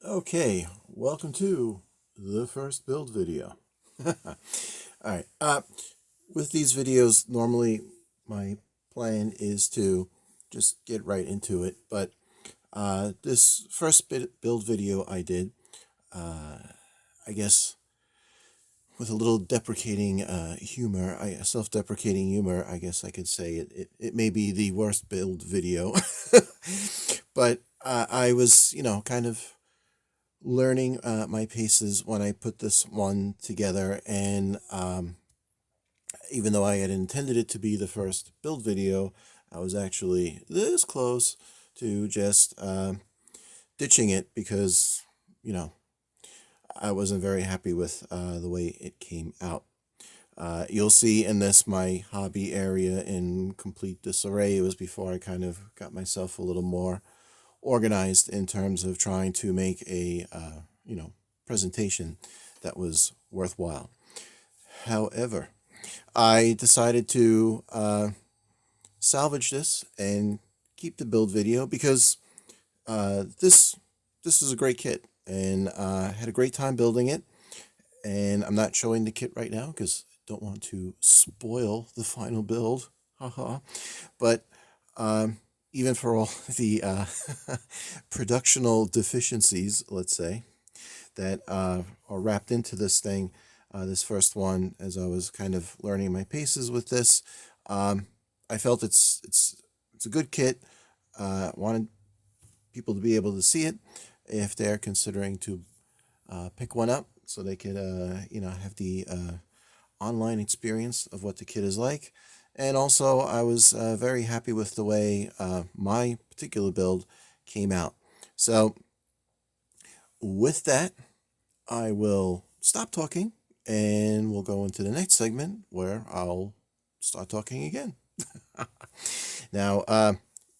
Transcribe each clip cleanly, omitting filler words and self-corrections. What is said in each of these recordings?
Okay, welcome to the first build video. Alright, with these videos, normally my plan is to just get right into it, but this first build video I did, I guess with a little deprecating humor, self-deprecating humor, I guess I could say it may be the worst build video, but I was, kind of learning my paces when I put this one together, and even though I had intended it to be the first build video, I was actually this close to just ditching it because, I wasn't very happy with the way it came out. You'll see in this my hobby area in complete disarray. It was before I kind of got myself a little more organized in terms of trying to make a presentation that was worthwhile. However, I decided to salvage this and keep the build video because this is a great kit, and I had a great time building it. And I'm not showing the kit right now because I don't want to spoil the final build. Haha. But even for all the productional deficiencies, let's say, that are wrapped into this thing, this first one, as I was kind of learning my paces with this, I felt it's a good kit. Wanted people to be able to see it if they're considering to pick one up, so they could have the online experience of what the kit is like. And also, I was very happy with the way my particular build came out. So with that, I will stop talking and we'll go into the next segment where I'll start talking again. Now,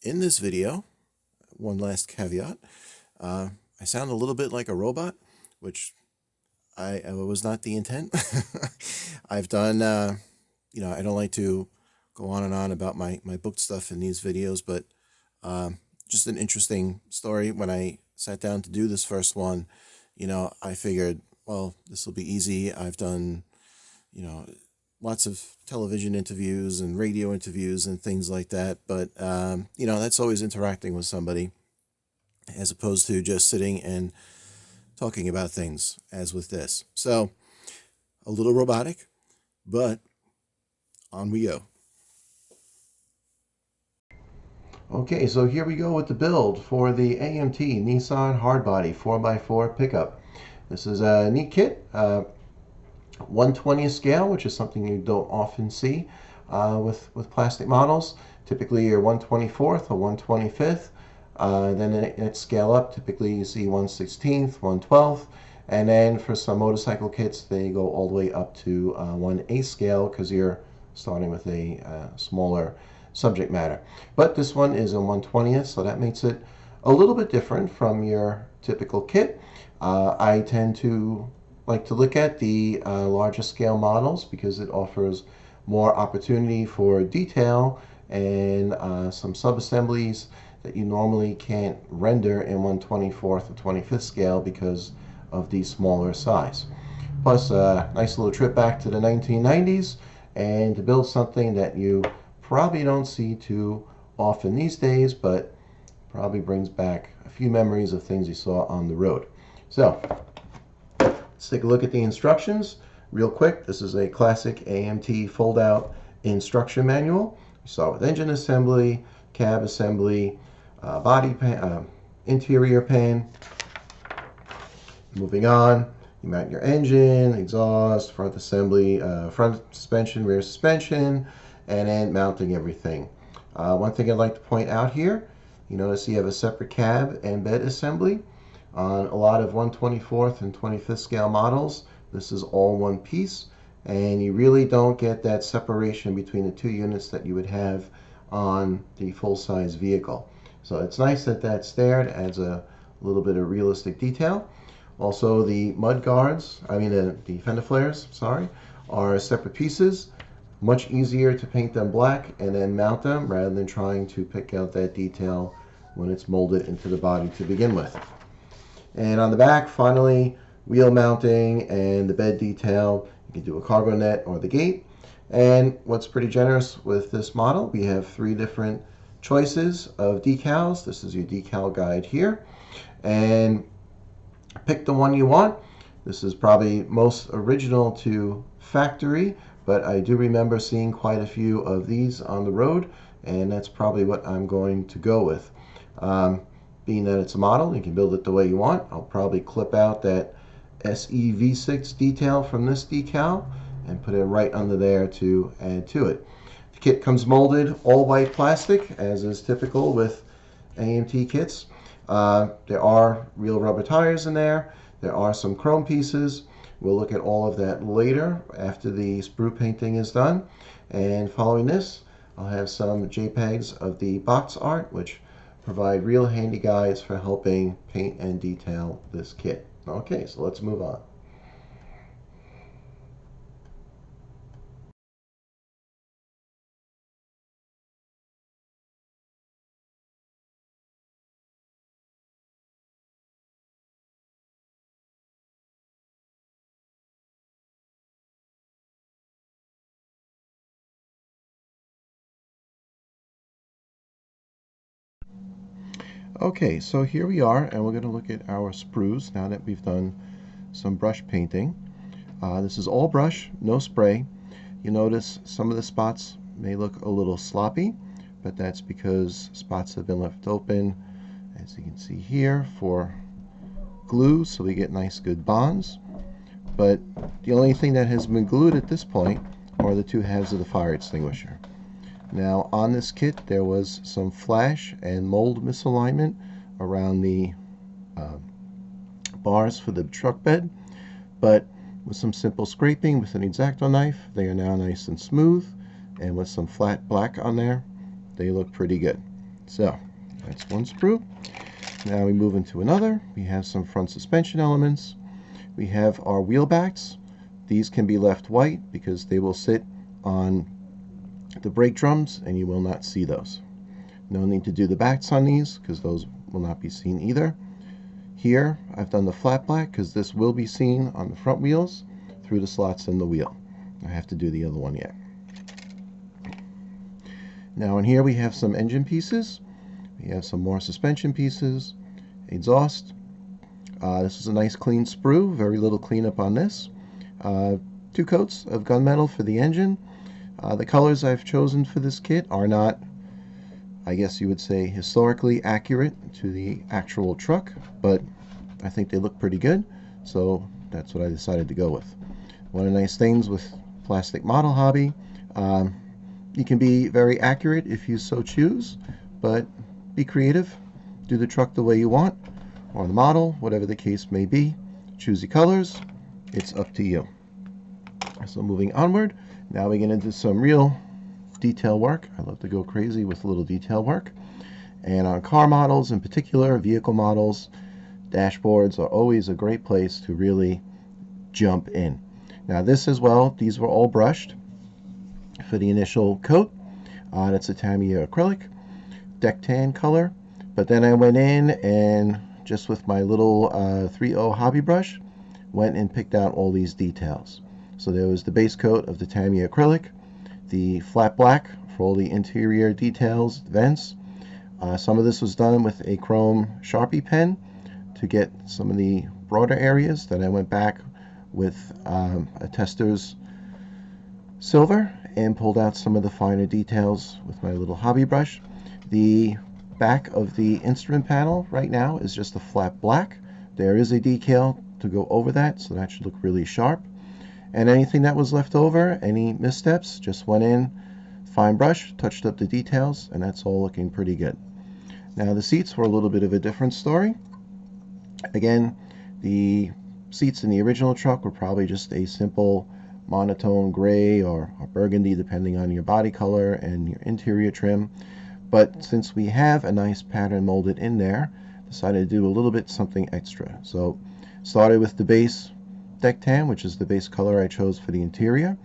in this video, one last caveat, I sound a little bit like a robot, which I was not the intent. I've done, I don't like to go on and on about my book stuff in these videos, but just an interesting story. When I sat down to do this first one, I figured, well, this will be easy. I've done, lots of television interviews and radio interviews and things like that, but, that's always interacting with somebody as opposed to just sitting and talking about things as with this. So a little robotic, but on we go. Okay, so here we go with the build for the AMT Nissan Hardbody 4x4 pickup. This is a neat kit, 1/20th scale, which is something you don't often see with plastic models. Typically you're 1/24th or 1/25th. Then it scale up. Typically you see 1/16th, 1/12th, and then for some motorcycle kits they go all the way up to 1/8 scale because you're starting with a smaller subject matter. But this one is a 1/20th, so that makes it a little bit different from your typical kit. I tend to like to look at the larger scale models because it offers more opportunity for detail and some sub-assemblies that you normally can't render in 1/24th or 25th scale because of the smaller size. Plus a nice little trip back to the 1990s and to build something that you probably don't see too often these days, but probably brings back a few memories of things you saw on the road. So let's take a look at the instructions real quick. This is a classic AMT fold-out instruction manual. We start with engine assembly, cab assembly, body pan, interior pan. Moving on, you mount your engine, exhaust, front assembly, front suspension, rear suspension, and then mounting everything. One thing I'd like to point out here, you notice you have a separate cab and bed assembly. On a lot of 1/24th and 25th scale models, this is all one piece, and you really don't get that separation between the two units that you would have on the full-size vehicle. So it's nice that that's there. It adds a little bit of realistic detail. Also, the mud guards, the fender flares, sorry, are separate pieces. Much easier to paint them black and then mount them rather than trying to pick out that detail when it's molded into the body to begin with. And on the back, finally, wheel mounting and the bed detail. You can do a cargo net or the gate. And what's pretty generous with this model, we have 3 different choices of decals. This is your decal guide here. And pick the one you want. This is probably most original to factory, but I do remember seeing quite a few of these on the road, and that's probably what I'm going to go with. Being that it's a model, you can build it the way you want. I'll probably clip out that SEV6 detail from this decal and put it right under there to add to it. The kit comes molded all white plastic, as is typical with AMT kits. There are real rubber tires in there. There are some chrome pieces. We'll look at all of that later after the sprue painting is done. And following this, I'll have some JPEGs of the box art, which provide real handy guides for helping paint and detail this kit. Okay, so let's move on. Okay, so here we are, and we're going to look at our sprues now that we've done some brush painting. This is all brush, no spray. You notice some of the spots may look a little sloppy, but that's because spots have been left open, as you can see here, for glue, so we get nice good bonds. But the only thing that has been glued at this point are the 2 halves of the fire extinguisher. Now on this kit there was some flash and mold misalignment around the bars for the truck bed, but with some simple scraping with an X-Acto knife, they are now nice and smooth, and with some flat black on there, they look pretty good. So that's one sprue. Now we move into another. We have some front suspension elements. We have our wheel backs. These can be left white because they will sit on the brake drums and you will not see those. No need to do the backs on these because those will not be seen either. Here I've done the flat black because this will be seen on the front wheels through the slots in the wheel. I have to do the other one yet. Now in here we have some engine pieces. We have some more suspension pieces, exhaust. This is a nice clean sprue, very little cleanup on this. 2 coats of gunmetal for the engine. The colors I've chosen for this kit are not, I guess you would say, historically accurate to the actual truck, but I think they look pretty good, so that's what I decided to go with. One of the nice things with plastic model hobby, you can be very accurate if you so choose, but be creative. Do the truck the way you want, or the model, whatever the case may be. Choose your colors. It's up to you. So moving onward, now we get into some real detail work. I love to go crazy with little detail work. And on car models in particular, vehicle models, dashboards are always a great place to really jump in. Now this as well, these were all brushed for the initial coat. That's a Tamiya acrylic, deck tan color. But then I went in and just with my little 3.0 hobby brush, went and picked out all these details. So there was the base coat of the Tamiya acrylic, the flat black for all the interior details, vents. Some of this was done with a chrome Sharpie pen to get some of the broader areas. Then I went back with a Testors silver and pulled out some of the finer details with my little hobby brush. The back of the instrument panel right now is just a flat black. There is a decal to go over that, so that should look really sharp. And anything that was left over, any missteps, just went in, fine brush, touched up the details, and that's all looking pretty good. Now the seats were a little bit of a different story. Again, the seats in the original truck were probably just a simple monotone gray or burgundy, depending on your body color and your interior trim. But since we have a nice pattern molded in there, decided to do a little bit something extra. So started with the base deck tan, which is the base color I chose for the interior.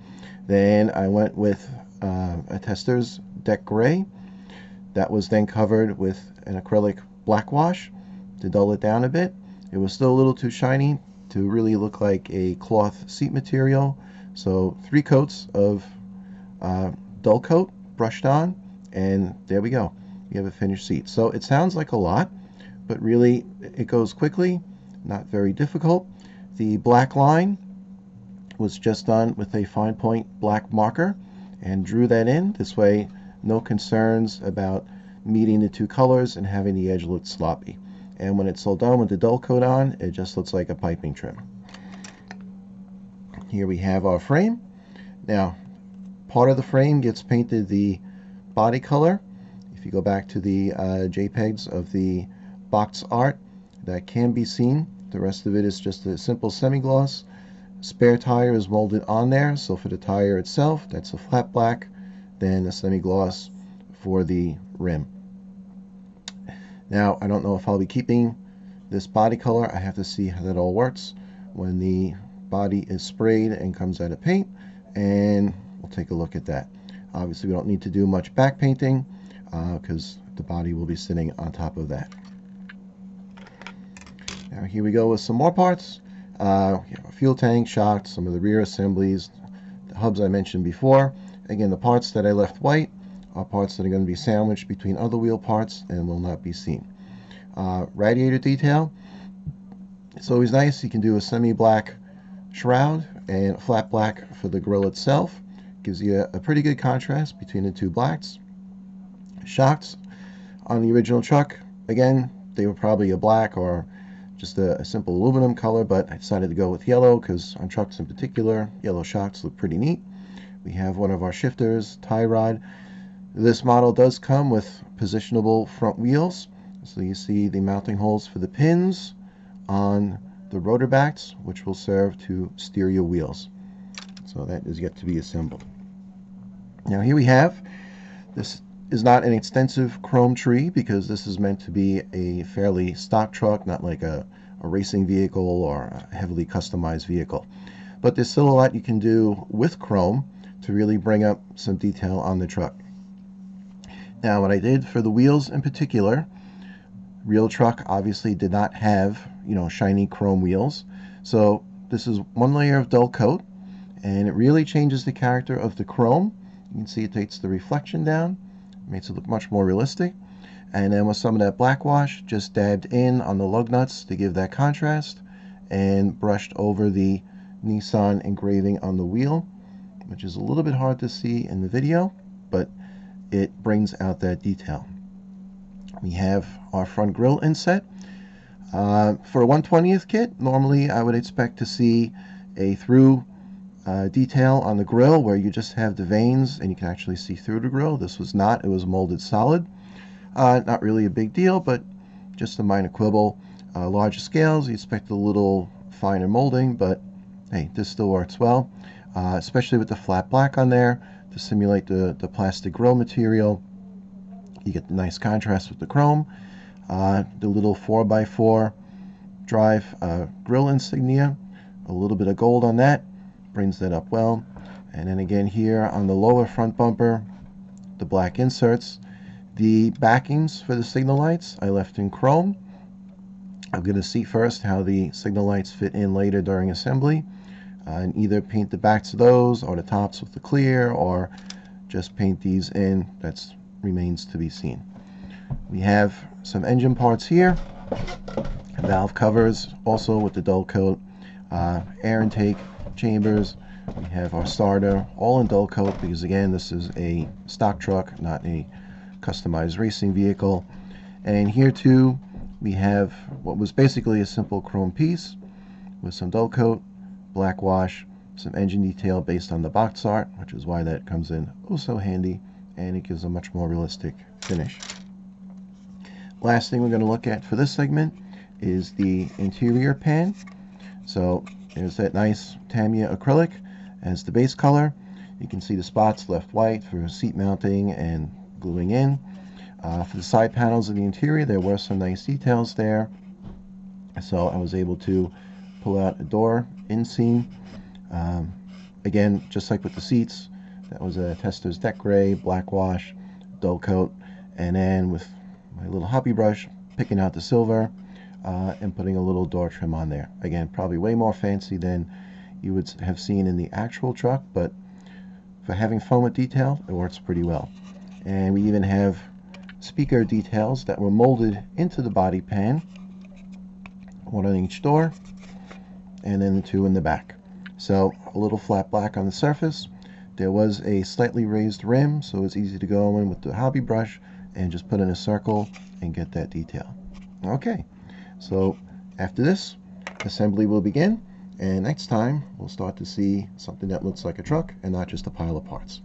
Then I went with a Testors deck gray. That was then covered with an acrylic black wash to dull it down a bit. It was still a little too shiny to really look like a cloth seat material. So 3 coats of dull coat brushed on, and there we go. You have a finished seat. So it sounds like a lot, but really it goes quickly, not very difficult. The black line was just done with a fine point black marker and drew that in. This way, no concerns about meeting the 2 colors and having the edge look sloppy. And when it's all done with the dull coat on, it just looks like a piping trim. Here we have our frame. Now, part of the frame gets painted the body color. If you go back to the JPEGs of the box art, that can be seen. The rest of it is just a simple semi-gloss. Spare tire is molded on there, so for the tire itself, that's a flat black, then a semi-gloss for the rim. Now, I don't know if I'll be keeping this body color. I have to see how that all works when the body is sprayed and comes out of paint, and we'll take a look at that. Obviously, we don't need to do much back painting because the body will be sitting on top of that. Now, here we go with some more parts. We have a fuel tank, shocks, some of the rear assemblies, the hubs I mentioned before. Again, the parts that I left white are parts that are going to be sandwiched between other wheel parts and will not be seen. Radiator detail. It's always nice. You can do a semi-black shroud and flat black for the grille itself. Gives you a pretty good contrast between the 2 blacks. Shocks on the original truck, again, they were probably a black or just a simple aluminum color, but I decided to go with yellow because on trucks in particular, yellow shocks look pretty neat. We have one of our shifters, tie rod. This model does come with positionable front wheels, so you see the mounting holes for the pins on the rotor backs, which will serve to steer your wheels. So that is yet to be assembled. Now here we have, this is not an extensive chrome tree because this is meant to be a fairly stock truck, not like a racing vehicle or a heavily customized vehicle. But there's still a lot you can do with chrome to really bring up some detail on the truck. Now, what I did for the wheels in particular, real truck obviously did not have, shiny chrome wheels. So this is 1 layer of dull coat, and it really changes the character of the chrome. You can see it takes the reflection down, makes it look much more realistic. And then with some of that black wash, just dabbed in on the lug nuts to give that contrast, and brushed over the Nissan engraving on the wheel, which is a little bit hard to see in the video, but it brings out that detail. We have our front grille inset. For a 1/20th kit, normally I would expect to see a through detail on the grille where you just have the veins and you can actually see through the grille. This was not. It was molded solid. Not really a big deal, but just a minor quibble. Larger scales, you expect a little finer molding, but hey, this still works well, especially with the flat black on there to simulate the plastic grille material. You get the nice contrast with the chrome. The little 4x4 drive grille insignia, a little bit of gold on that, brings that up well. And then again here on the lower front bumper, the black inserts. The backings for the signal lights I left in chrome. I'm going to see first how the signal lights fit in later during assembly, and either paint the backs of those or the tops with the clear, or just paint these in. That remains to be seen. We have some engine parts here, valve covers also with the dull coat, air intake chambers. We have our starter all in dull coat because again this is a stock truck, not a customized racing vehicle. And here too we have what was basically a simple chrome piece with some dull coat, black wash, some engine detail based on the box art, which is why that comes in oh so handy, and it gives a much more realistic finish. Last thing we're going to look at for this segment is the interior pan. So there's that nice Tamiya acrylic as the base color. You can see the spots left white for seat mounting and gluing in. For the side panels of the interior, there were some nice details there. So I was able to pull out a door inseam. Again, just like with the seats, that was a Testors deck gray, black wash, dull coat, and then with my little hobby brush, picking out the silver, and putting a little door trim on there. Again, probably way more fancy than you would have seen in the actual truck, but for having fun with detail, it works pretty well. And we even have speaker details that were molded into the body pan, one on each door, and then the two in the back. So a little flat black on the surface. There was a slightly raised rim, so it's easy to go in with the hobby brush and just put in a circle and get that detail. Okay, so after this, assembly will begin, and next time we'll start to see something that looks like a truck and not just a pile of parts.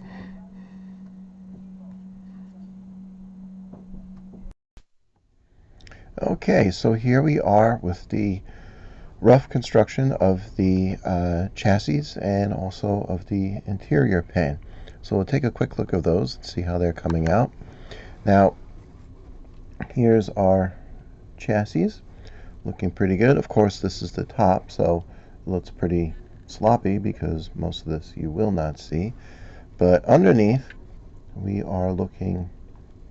Okay, so here we are with the rough construction of the chassis and also of the interior pan. So we'll take a quick look of those and see how they're coming out. Now, here's our chassis, looking pretty good. Of course, this is the top, so it looks pretty sloppy because most of this you will not see. But underneath, we are looking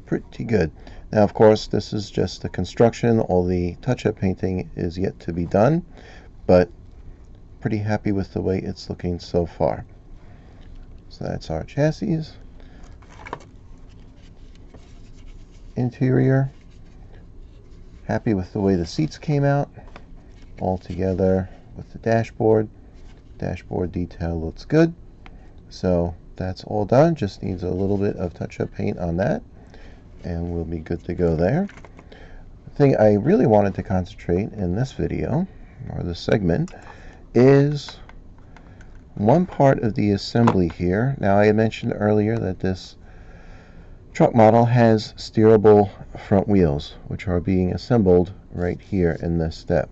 pretty good. Now, of course, this is just the construction. All the touch-up painting is yet to be done, but pretty happy with the way it's looking so far. So that's our chassis. Interior, happy with the way the seats came out, all together with the dashboard. Dashboard detail looks good. So that's all done, just needs a little bit of touch-up paint on that, and we'll be good to go there. The thing I really wanted to concentrate in this video, or this segment, is one part of the assembly here. Now, I had mentioned earlier that this truck model has steerable front wheels, which are being assembled right here in this step.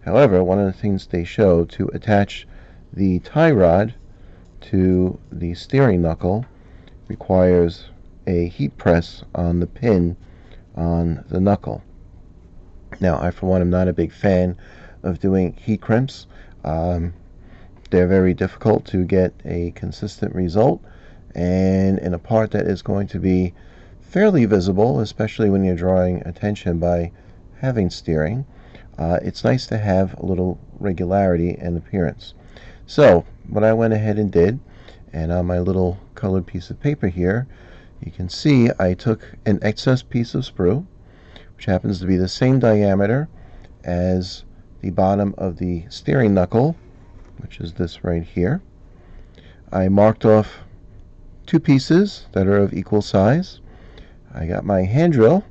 However, one of the things they show to attach the tie rod to the steering knuckle requires a heat press on the pin on the knuckle. Now, I, for one, am not a big fan of doing heat crimps. They're very difficult to get a consistent result, and in a part that is going to be fairly visible, especially when you're drawing attention by having steering, it's nice to have a little regularity and appearance. So what I went ahead and did, and on my little colored piece of paper here, you can see I took an excess piece of sprue, which happens to be the same diameter as the bottom of the steering knuckle, which is this right here. I marked off two pieces that are of equal size. I got my hand drill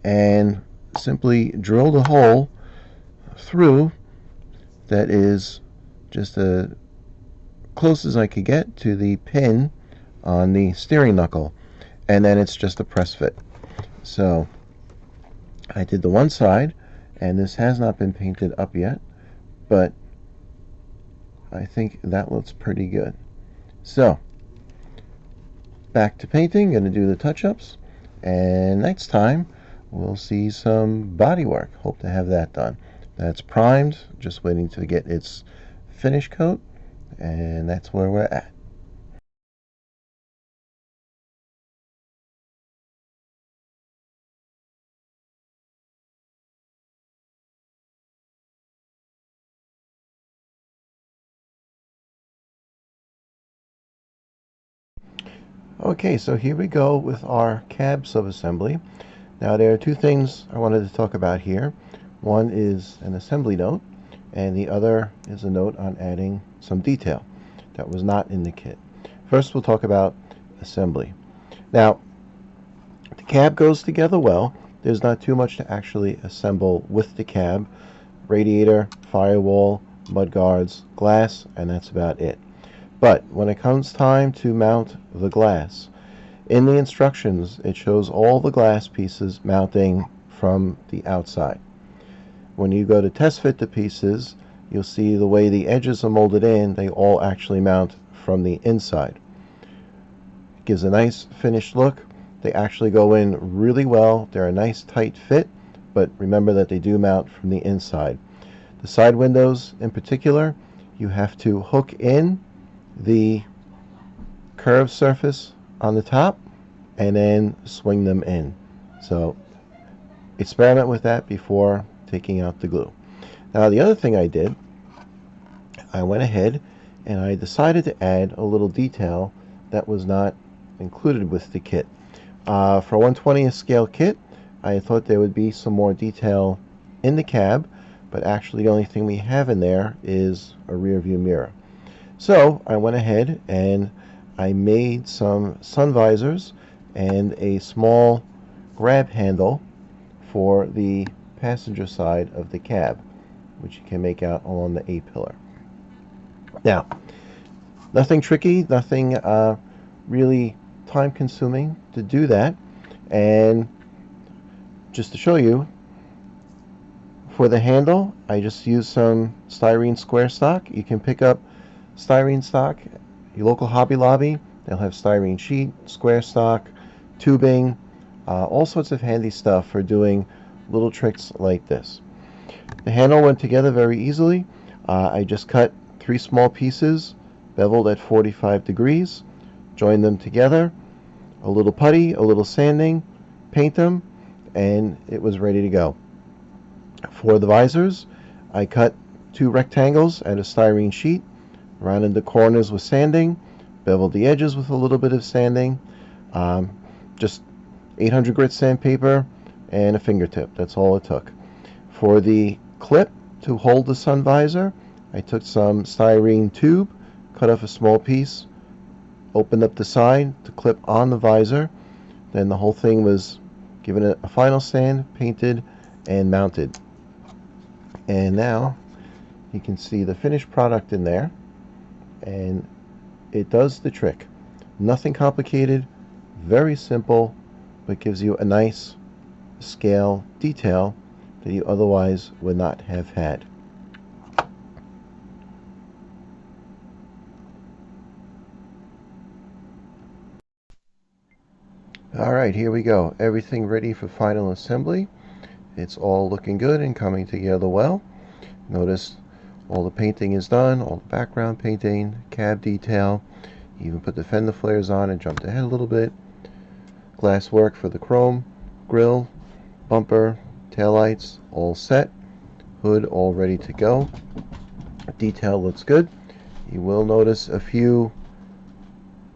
and simply drilled a hole through that is just as close as I could get to the pin on the steering knuckle, and then it's just a press fit. So I did the one side, and this has not been painted up yet, but I think that looks pretty good. So back to painting, going to do the touch-ups, and next time we'll see some body work. Hope to have that done. That's primed, just waiting to get its finish coat, and that's where we're at. Okay, so here we go with our cab subassembly. Now, there are two things I wanted to talk about here. One is an assembly note, and the other is a note on adding some detail that was not in the kit. First, we'll talk about assembly. Now, the cab goes together well. There's not too much to actually assemble with the cab. Radiator, firewall, mudguards, glass, and that's about it. But when it comes time to mount the glass, in the instructions it shows all the glass pieces mounting from the outside. When you go to test fit the pieces, you'll see the way the edges are molded in, they all actually mount from the inside. It gives a nice finished look. They actually go in really well. They're a nice tight fit, but remember that they do mount from the inside. The side windows in particular, you have to hook in the curved surface on the top and then swing them in. So experiment with that before taking out the glue. Now the other thing I did, I went ahead and I decided to add a little detail that was not included with the kit. For a 1/20th scale kit, I thought there would be some more detail in the cab, but actually the only thing we have in there is a rear view mirror. So I went ahead and I made some sun visors and a small grab handle for the passenger side of the cab, which you can make out along the A-pillar. Now, nothing tricky, nothing really time consuming to do that. And just to show you, for the handle, I just used some styrene square stock. You can pick up styrene stock, your local Hobby Lobby. They'll have styrene sheet, square stock, tubing, all sorts of handy stuff for doing little tricks like this. The handle went together very easily. I just cut 3 small pieces, beveled at 45 degrees, joined them together, a little putty, a little sanding, paint them, and it was ready to go. For the visors, I cut 2 rectangles out of styrene sheet, rounded the corners with sanding, beveled the edges with a little bit of sanding, just 800 grit sandpaper and a fingertip. That's all it took. For the clip to hold the sun visor, I took some styrene tube, cut off a small piece, opened up the side to clip on the visor. Then the whole thing was given a final sand, painted, and mounted. And now you can see the finished product in there, and it does the trick. Nothing complicated, very simple, but gives you a nice scale detail that you otherwise would not have had. Alright, here we go. Everything ready for final assembly. It's all looking good and coming together well. Notice all the painting is done, all the background painting, cab detail. Even put the fender flares on and jumped ahead a little bit. Glass work for the chrome, grille, bumper, taillights, all set. Hood all ready to go. Detail looks good. You will notice a few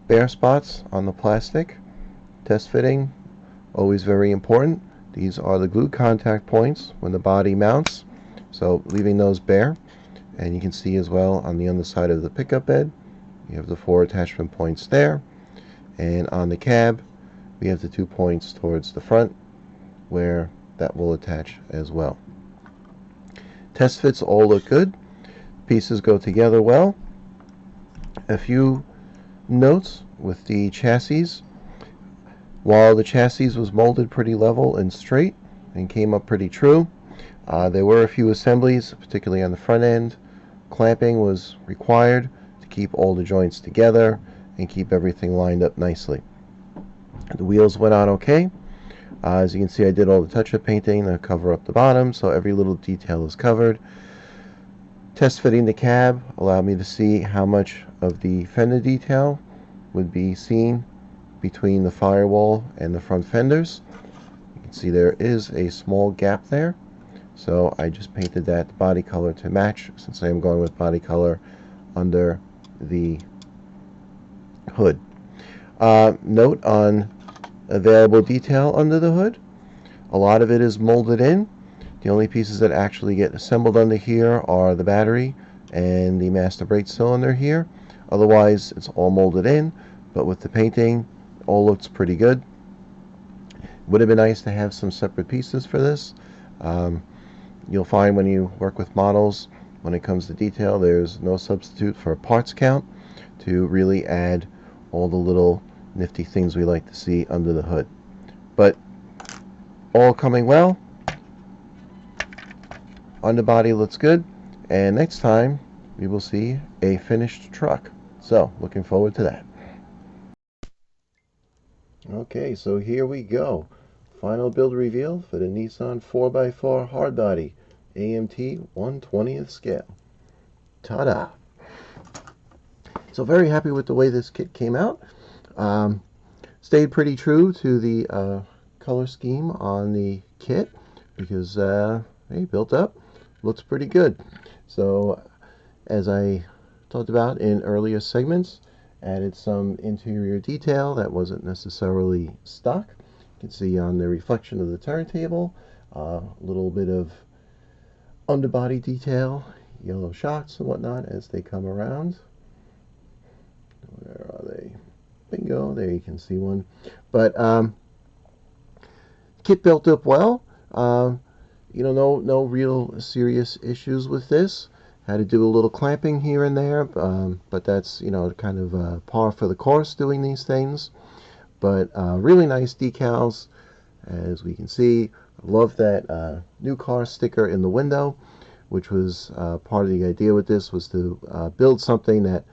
bare spots on the plastic. Test fitting, always very important. These are the glue contact points when the body mounts, so leaving those bare. And you can see as well on the underside of the pickup bed, you have the 4 attachment points there. And on the cab, we have the 2 points towards the front where that will attach as well. Test fits all look good. Pieces go together well. A few notes with the chassis. While the chassis was molded pretty level and straight and came up pretty true, there were a few assemblies, particularly on the front end. Clamping was required to keep all the joints together and keep everything lined up nicely. The wheels went on okay. As you can see, I did all the touch-up painting to cover up the bottom, so every little detail is covered. Test fitting the cab allowed me to see how much of the fender detail would be seen between the firewall and the front fenders. You can see there is a small gap there, so I just painted that body color to match, since I am going with body color under the hood. Note on available detail under the hood, a lot of it is molded in. The only pieces that actually get assembled under here are the battery and the master brake cylinder here. Otherwise it's all molded in, but with the painting all looks pretty good. Would have been nice to have some separate pieces for this. You'll find when you work with models, when it comes to detail, there's no substitute for a parts count to really add all the little nifty things we like to see under the hood. But all coming well. Underbody looks good, and next time we will see a finished truck. So looking forward to that. Okay, so here we go. Final build reveal for the Nissan 4x4 Hardbody AMT 1/20th scale. Ta-da! So very happy with the way this kit came out. Stayed pretty true to the color scheme on the kit. because hey, built up, looks pretty good. So as I talked about in earlier segments, added some interior detail that wasn't necessarily stock. You can see on the reflection of the turntable, a little bit of underbody detail, yellow shocks and whatnot as they come around. Where are they? Bingo, there you can see one. But kit built up well. You know, no real serious issues with this. Had to do a little clamping here and there, but that's, you know, kind of par for the course doing these things. But really nice decals, as we can see. Love that new car sticker in the window, which was part of the idea with this, was to build something that,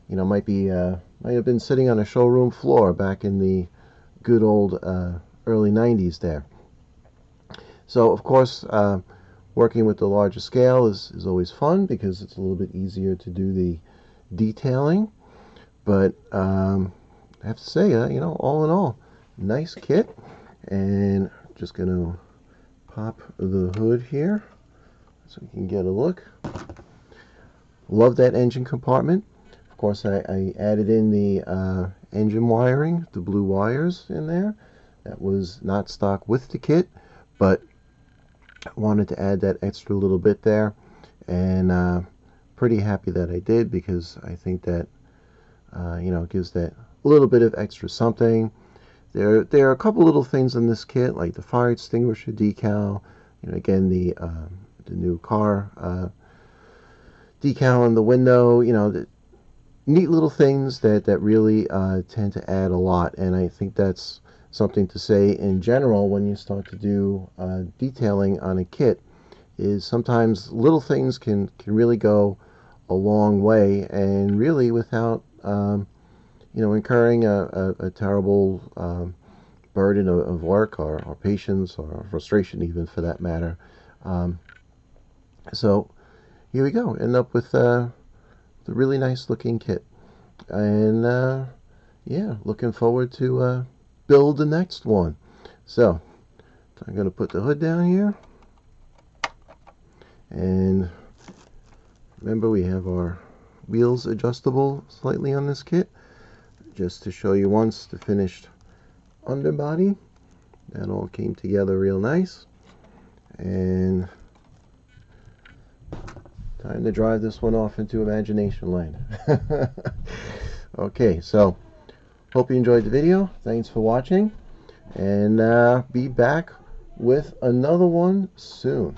you know, might have been sitting on a showroom floor back in the good old early 90s there. So of course, working with the larger scale is always fun because it's a little bit easier to do the detailing. But I have to say, you know, all in all, nice kit. And just going to pop the hood here so we can get a look. Love that engine compartment. Of course, I added in the engine wiring, the blue wires in there. That was not stock with the kit, but I wanted to add that extra little bit there, and pretty happy that I did, because I think that you know, gives that little bit of extra something. There are a couple little things in this kit, like the fire extinguisher decal. You know, again, the new car decal on the window. You know, the neat little things that really tend to add a lot, and I think that's something to say in general when you start to do detailing on a kit, is sometimes little things can really go a long way, and really without you know, incurring a terrible burden of work or patience or frustration, even for that matter. So here we go, end up with the really nice looking kit, and yeah, looking forward to build the next one. So I'm going to put the hood down here, and remember, we have our wheels adjustable slightly on this kit, just to show you once the finished underbody. That all came together real nice, and time to drive this one off into imagination land. Okay, so hope you enjoyed the video. Thanks for watching, and be back with another one soon.